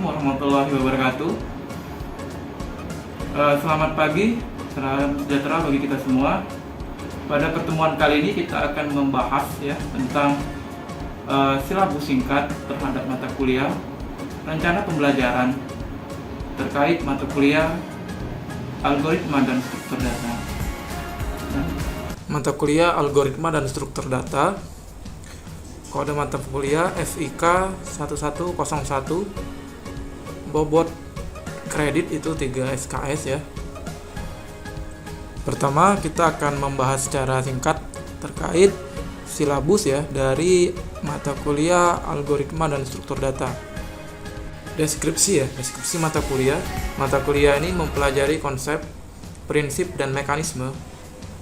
Assalamualaikum warahmatullahi wabarakatuh. Selamat pagi, salam sejahtera bagi kita semua. Pada pertemuan kali ini kita akan membahas tentang silabus singkat terhadap mata kuliah, rencana pembelajaran terkait mata kuliah algoritma dan struktur data. Mata kuliah algoritma dan struktur data, kode mata kuliah FIK 1101, bobot kredit itu 3 SKS ya. Pertama kita akan membahas secara singkat terkait silabus ya dari mata kuliah algoritma dan struktur data. Deskripsi mata kuliah. Mata kuliah ini mempelajari konsep, prinsip dan mekanisme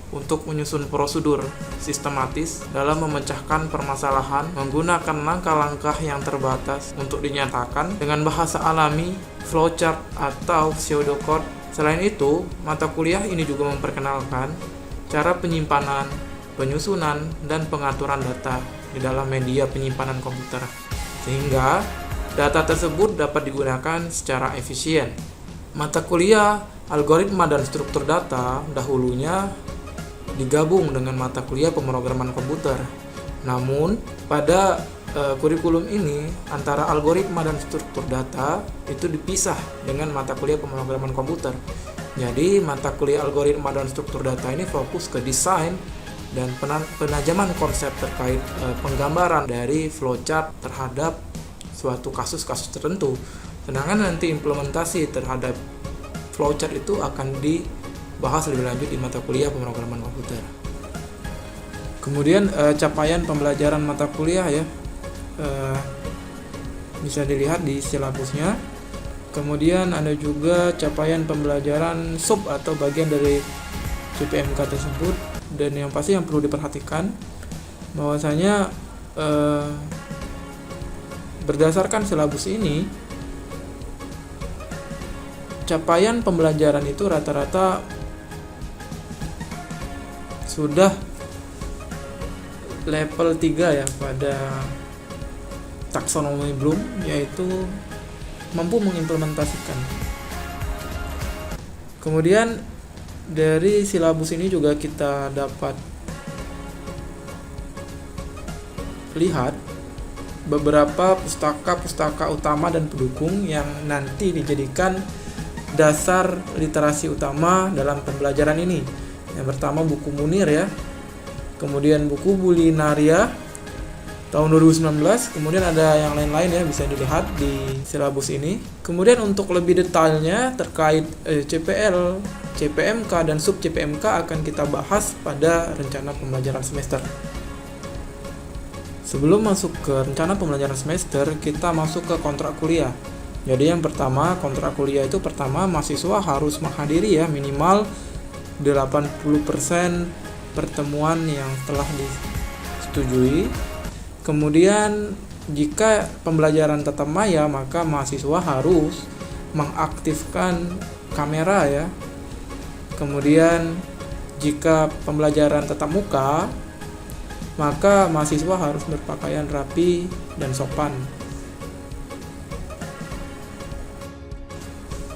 untuk menyusun prosedur sistematis dalam memecahkan permasalahan menggunakan langkah-langkah yang terbatas untuk dinyatakan dengan bahasa alami, flowchart atau pseudocode. Selain itu, mata kuliah ini juga memperkenalkan cara penyimpanan, penyusunan, dan pengaturan data di dalam media penyimpanan komputer, sehingga data tersebut dapat digunakan secara efisien. Mata kuliah algoritma dan struktur data dahulunya digabung dengan mata kuliah pemrograman komputer. Namun, pada kurikulum ini antara algoritma dan struktur data itu dipisah dengan mata kuliah pemrograman komputer. Jadi, mata kuliah algoritma dan struktur data ini fokus ke desain dan penajaman konsep terkait penggambaran dari flowchart terhadap suatu kasus-kasus tertentu. Sedangkan nanti implementasi terhadap flowchart itu akan dibahas lebih lanjut di mata kuliah pemrograman komputer. Kemudian capaian pembelajaran mata kuliah ya, bisa dilihat di silabusnya. Kemudian ada juga capaian pembelajaran sub atau bagian dari CPMK tersebut. Dan yang pasti yang perlu diperhatikan bahwasanya berdasarkan silabus ini, capaian pembelajaran itu rata-rata sudah level 3 ya pada taksonomi Bloom, yaitu mampu mengimplementasikan. Kemudian dari silabus ini juga kita dapat lihat beberapa pustaka utama dan pendukung yang nanti dijadikan dasar literasi utama dalam pembelajaran ini. Yang pertama buku Munir ya, kemudian buku Bulinaria tahun 2019, kemudian ada yang lain-lain ya, bisa dilihat di silabus ini. Kemudian untuk lebih detailnya terkait CPL, CPMK dan sub CPMK akan kita bahas pada rencana pembelajaran semester. Sebelum masuk ke rencana pembelajaran semester, kita masuk ke kontrak kuliah. Jadi yang pertama, kontrak kuliah itu pertama mahasiswa harus menghadiri ya minimal 80% pertemuan yang telah disetujui. Kemudian jika pembelajaran tatap maya, maka mahasiswa harus mengaktifkan kamera ya. Kemudian jika pembelajaran tatap muka, maka mahasiswa harus berpakaian rapi dan sopan.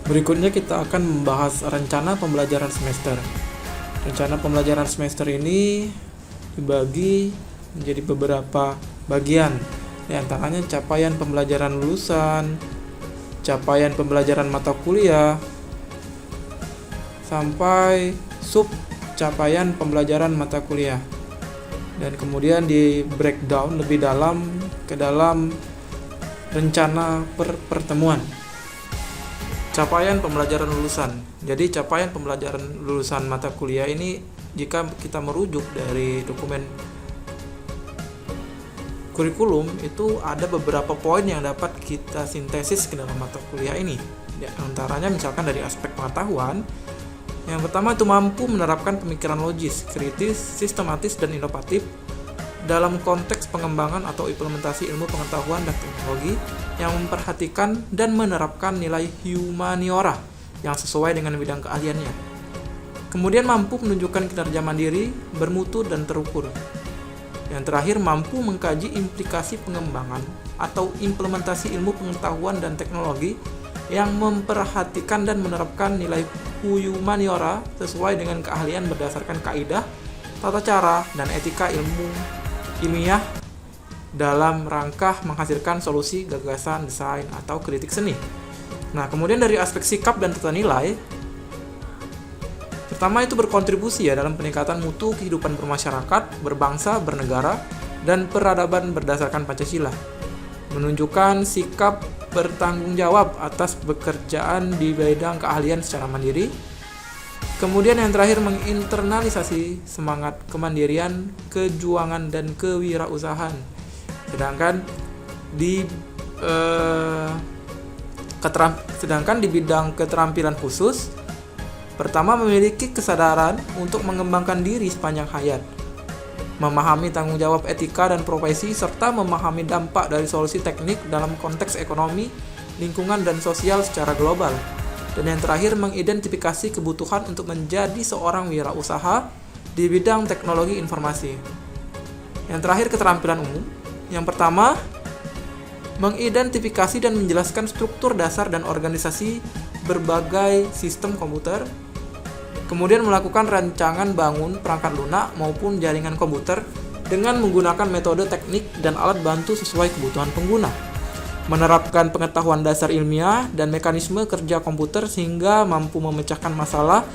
Berikutnya kita akan membahas rencana pembelajaran semester. Rencana pembelajaran semester ini dibagi menjadi beberapa bagian. Di antaranya capaian pembelajaran lulusan, capaian pembelajaran mata kuliah, sampai sub capaian pembelajaran mata kuliah. Dan kemudian di breakdown lebih dalam ke dalam rencana pertemuan. Capaian pembelajaran lulusan. Jadi capaian pembelajaran lulusan mata kuliah ini jika kita merujuk dari dokumen kurikulum itu ada beberapa poin yang dapat kita sintesis ke dalam mata kuliah ini. Di antaranya misalkan dari aspek pengetahuan, yang pertama itu mampu menerapkan pemikiran logis, kritis, sistematis dan inovatif dalam konteks pengembangan atau implementasi ilmu pengetahuan dan teknologi yang memperhatikan dan menerapkan nilai humaniora yang sesuai dengan bidang keahliannya. Kemudian mampu menunjukkan kinerja mandiri, bermutu dan terukur. Yang terakhir, mampu mengkaji implikasi pengembangan atau implementasi ilmu pengetahuan dan teknologi yang memperhatikan dan menerapkan nilai humaniora sesuai dengan keahlian berdasarkan kaidah, tata cara, dan etika ilmiah dalam rangka menghasilkan solusi, gagasan, desain, atau kritik seni. Nah, kemudian dari aspek sikap dan tata nilai, pertama itu berkontribusi dalam peningkatan mutu kehidupan bermasyarakat, berbangsa, bernegara, dan peradaban berdasarkan Pancasila. Menunjukkan sikap bertanggung jawab atas pekerjaan di bidang keahlian secara mandiri. Kemudian yang terakhir, menginternalisasi semangat kemandirian, kejuangan, dan kewirausahaan. Sedangkan di bidang keterampilan khusus, pertama, memiliki kesadaran untuk mengembangkan diri sepanjang hayat, memahami tanggung jawab etika dan profesi, serta memahami dampak dari solusi teknik dalam konteks ekonomi, lingkungan, dan sosial secara global. Dan yang terakhir, mengidentifikasi kebutuhan untuk menjadi seorang wirausaha di bidang teknologi informasi. Yang terakhir, keterampilan umum. Yang pertama, mengidentifikasi dan menjelaskan struktur dasar dan organisasi berbagai sistem komputer. Kemudian melakukan rancangan bangun perangkat lunak maupun jaringan komputer dengan menggunakan metode teknik dan alat bantu sesuai kebutuhan pengguna. Menerapkan pengetahuan dasar ilmiah dan mekanisme kerja komputer sehingga mampu memecahkan masalah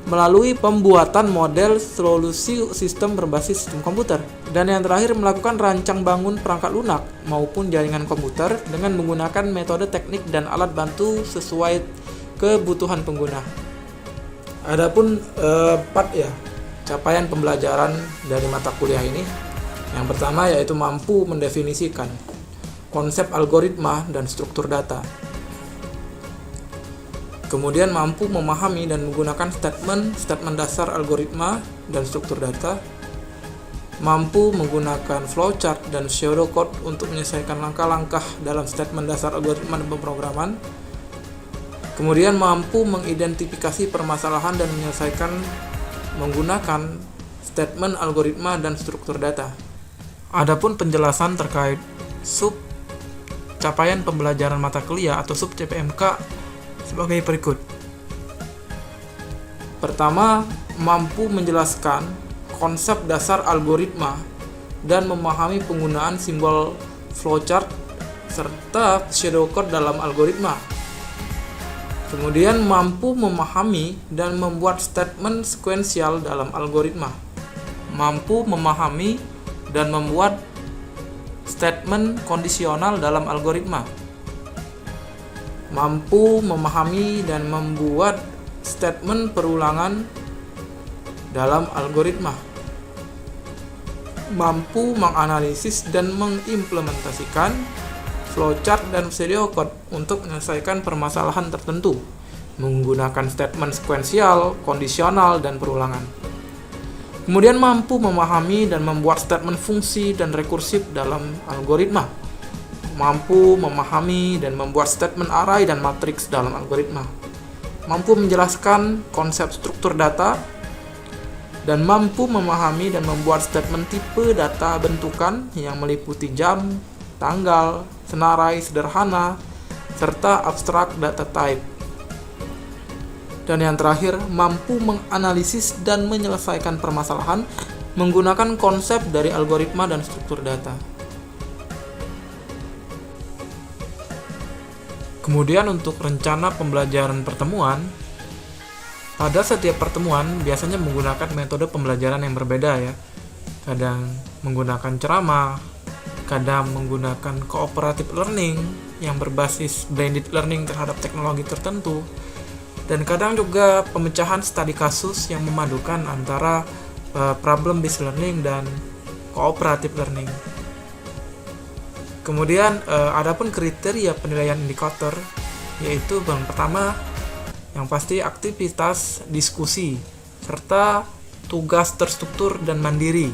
melalui pembuatan model solusi sistem berbasis sistem komputer. Dan yang terakhir, melakukan rancang bangun perangkat lunak maupun jaringan komputer dengan menggunakan metode teknik dan alat bantu sesuai kebutuhan pengguna. Adapun 4 capaian pembelajaran dari mata kuliah ini. Yang pertama yaitu mampu mendefinisikan konsep algoritma dan struktur data. Kemudian mampu memahami dan menggunakan statement dasar algoritma dan struktur data. Mampu menggunakan flowchart dan pseudocode untuk menyelesaikan langkah-langkah dalam statement dasar algoritma dan pemrograman. Kemudian mampu mengidentifikasi permasalahan dan menyelesaikan menggunakan statement algoritma dan struktur data. Adapun penjelasan terkait sub capaian pembelajaran mata kuliah atau sub CPMK sebagai berikut. Pertama, mampu menjelaskan konsep dasar algoritma dan memahami penggunaan simbol flowchart serta pseudocode dalam algoritma. Kemudian mampu memahami dan membuat statement sekuensial dalam algoritma. Mampu memahami dan membuat statement kondisional dalam algoritma. Mampu memahami dan membuat statement perulangan dalam algoritma. Mampu menganalisis dan mengimplementasikan flowchart dan pseudocode untuk menyelesaikan permasalahan tertentu menggunakan statement sekuensial, kondisional, dan perulangan. Kemudian mampu memahami dan membuat statement fungsi dan rekursif dalam algoritma. Mampu memahami dan membuat statement array dan matriks dalam algoritma. Mampu menjelaskan konsep struktur data dan mampu memahami dan membuat statement tipe data bentukan yang meliputi jam, tanggal, senarai sederhana, serta abstrak data type. Dan yang terakhir, mampu menganalisis dan menyelesaikan permasalahan menggunakan konsep dari algoritma dan struktur data. Kemudian untuk rencana pembelajaran pertemuan, pada setiap pertemuan biasanya menggunakan metode pembelajaran yang berbeda ya. Kadang menggunakan ceramah, kadang menggunakan cooperative learning yang berbasis blended learning terhadap teknologi tertentu, dan kadang juga pemecahan studi kasus yang memadukan antara problem based learning dan cooperative learning. Kemudian adapun kriteria penilaian indikator, yaitu yang pertama yang pasti aktivitas diskusi serta tugas terstruktur dan mandiri.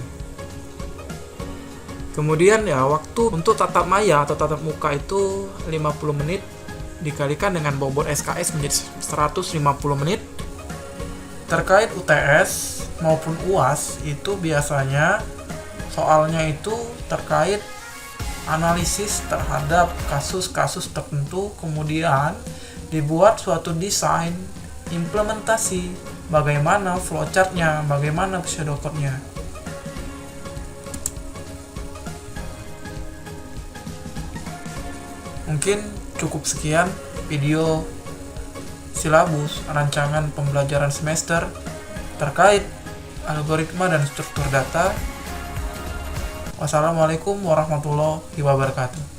Kemudian waktu untuk tatap maya atau tatap muka itu 50 menit dikalikan dengan bobot SKS menjadi 150 menit. Terkait UTS maupun UAS itu biasanya soalnya itu terkait analisis terhadap kasus-kasus tertentu, kemudian dibuat suatu desain implementasi bagaimana flowchartnya, bagaimana pseudocode-nya. Mungkin cukup sekian video silabus rancangan pembelajaran semester terkait algoritma dan struktur data. Wassalamualaikum warahmatullahi wabarakatuh.